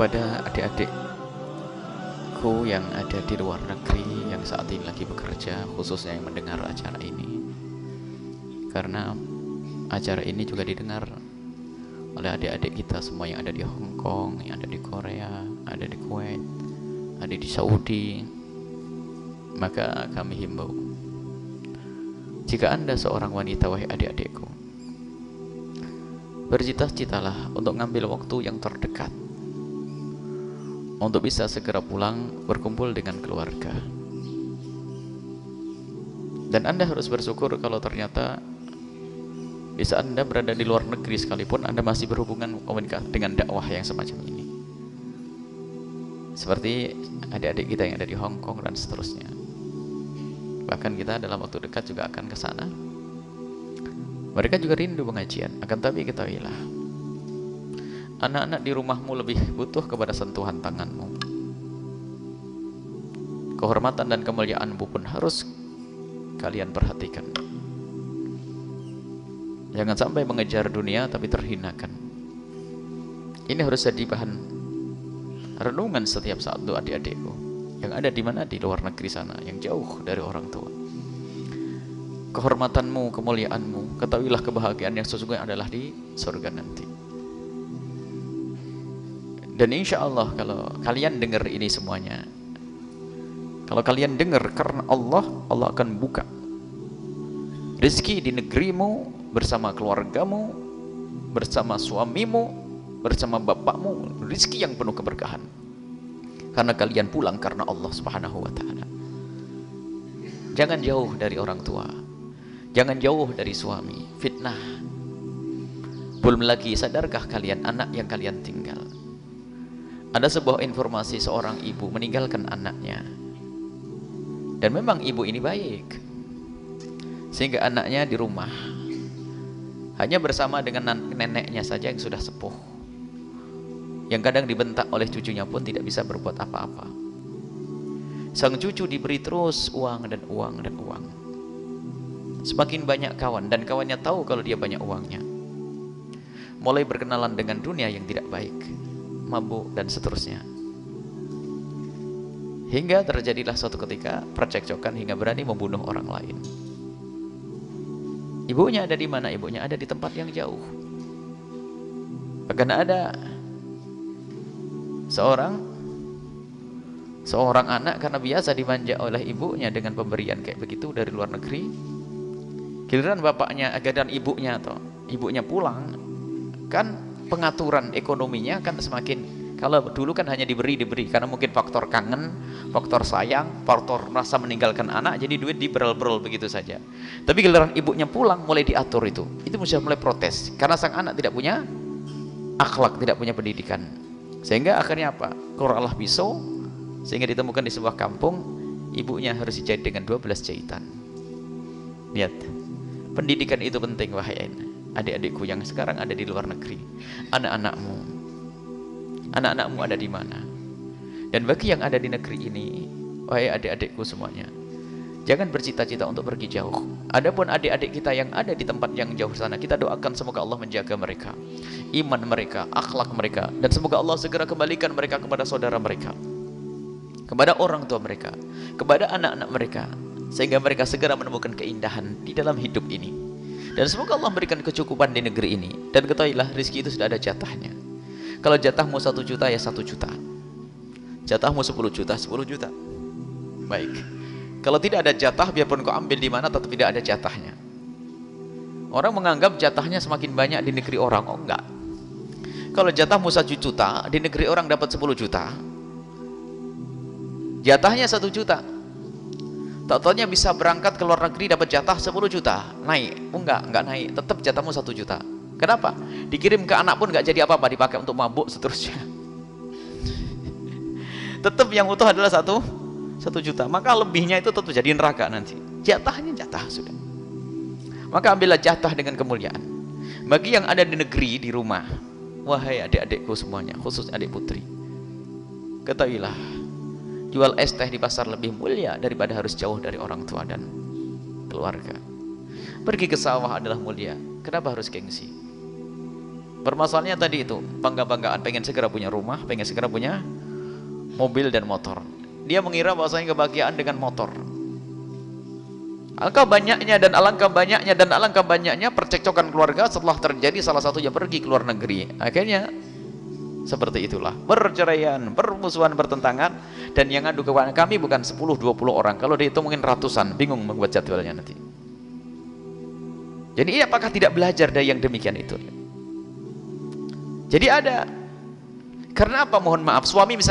kepada adik-adikku yang ada di luar negeri yang saat ini lagi bekerja, khususnya yang mendengar acara ini, karena acara ini juga didengar oleh adik-adik kita semua yang ada di Hong Kong, yang ada di Korea, ada di Kuwait, ada di Saudi. Maka kami himbau, jika Anda seorang wanita, wahai adik-adikku, bercita-citalah untuk ngambil waktu yang terdekat untuk bisa segera pulang berkumpul dengan keluarga. Dan Anda harus bersyukur kalau ternyata di saat Anda berada di luar negeri sekalipun Anda masih berhubungan komunikasi dengan dakwah yang semacam ini. Seperti adik-adik kita yang ada di Hong Kong dan seterusnya. Bahkan kita dalam waktu dekat juga akan ke sana. Mereka juga rindu pengajian. Akan tapi ketahuilah, anak-anak di rumahmu lebih butuh kepada sentuhan tanganmu. Kehormatan dan kemuliaanmu pun harus kalian perhatikan. Jangan sampai mengejar dunia tapi terhinakan. Ini harus jadi bahan renungan setiap saat untuk adik-adikku yang ada di mana, di luar negeri sana, yang jauh dari orang tua. Kehormatanmu, kemuliaanmu, ketahuilah kebahagiaan yang sesungguhnya adalah di surga nanti. Dan insya Allah kalau kalian dengar ini semuanya, kalau kalian dengar karena Allah, Allah akan buka rezeki di negerimu, bersama keluargamu, bersama suamimu, bersama bapakmu, rezeki yang penuh keberkahan. Karena kalian pulang karena Allah Subhanahu wa ta'ala. Jangan jauh dari orang tua, jangan jauh dari suami, fitnah. Belum lagi, sadarkah kalian anak yang kalian tinggal? Ada sebuah informasi seorang ibu meninggalkan anaknya, dan memang ibu ini baik, sehingga anaknya di rumah hanya bersama dengan neneknya saja yang sudah sepuh, yang kadang dibentak oleh cucunya pun tidak bisa berbuat apa-apa. Sang cucu diberi terus uang dan uang dan uang. Semakin banyak kawan, dan kawannya tahu kalau dia banyak uangnya. Mulai berkenalan dengan dunia yang tidak baik, mabuk dan seterusnya. Hingga terjadilah suatu ketika percekcokan hingga berani membunuh orang lain. Ibunya ada di mana? Ibunya ada di tempat yang jauh. Bahkan ada seorang anak karena biasa dimanja oleh ibunya dengan pemberian kayak begitu dari luar negeri. Giliran bapaknya, giliran ibunya atau ibunya pulang, kan pengaturan ekonominya kan semakin, kalau dulu kan hanya diberi karena mungkin faktor kangen, faktor sayang, faktor rasa meninggalkan anak, jadi duit diberel-berel begitu saja. Tapi giliran ibunya pulang mulai diatur itu mesti mulai protes karena sang anak tidak punya akhlak, tidak punya pendidikan. Sehingga akhirnya apa? Keluarlah pisau, sehingga ditemukan di sebuah kampung, ibunya harus dijahit dengan 12 jahitan. Lihat, pendidikan itu penting wahai adik-adikku yang sekarang ada di luar negeri. Anak-anakmu ada di mana? Dan bagi yang ada di negeri ini, wahai adik-adikku semuanya, jangan bercita-cita untuk pergi jauh. Adapun adik-adik kita yang ada di tempat yang jauh sana, kita doakan semoga Allah menjaga mereka, iman mereka, akhlak mereka, dan semoga Allah segera kembalikan mereka kepada saudara mereka, kepada orang tua mereka, kepada anak-anak mereka, sehingga mereka segera menemukan keindahan di dalam hidup ini. Dan semoga Allah memberikan kecukupan di negeri ini. Dan ketahuilah, rezeki itu sudah ada jatahnya. Kalau jatahmu 1 juta ya 1 juta, jatahmu 10 juta 10 juta. Baik. Kalau tidak ada jatah, biarpun kau ambil di mana tetap tidak ada jatahnya. Orang menganggap jatahnya semakin banyak di negeri orang. Oh enggak. Kalau jatahmu 1 juta, di negeri orang dapat 10 juta, jatahnya 1 juta. Tak-taunya bisa berangkat ke luar negeri dapat jatah 10 juta, naik. Oh enggak naik, tetap jatahmu 1 juta. Kenapa? Dikirim ke anak pun enggak jadi apa-apa, dipakai untuk mabuk seterusnya. Tetap yang utuh adalah 1 juta. Maka lebihnya itu tetap jadi neraka nanti. Jatahnya jatah sudah. Maka ambillah jatah dengan kemuliaan. Bagi yang ada di negeri, di rumah, wahai adik-adikku semuanya, khusus adik putri, ketahuilah, jual es teh di pasar lebih mulia daripada harus jauh dari orang tua dan keluarga. Pergi ke sawah adalah mulia. Kenapa harus gengsi? Permasalahannya tadi itu, bangga-banggaan, pengen segera punya rumah, pengen segera punya mobil dan motor. Dia mengira bahwasanya kebahagiaan dengan motor. Alangkah banyaknya dan alangkah banyaknya dan alangkah banyaknya percekcokan keluarga setelah terjadi salah satunya pergi ke luar negeri. Akhirnya seperti itulah, perceraian, permusuhan, pertentangan, dan yang ngadu kepada kami bukan 10-20 orang, kalau dihitung mungkin ratusan, bingung membuat jadwalnya nanti. Jadi apakah tidak belajar dari yang demikian itu? Jadi ada, karena apa? Mohon maaf, suami misalnya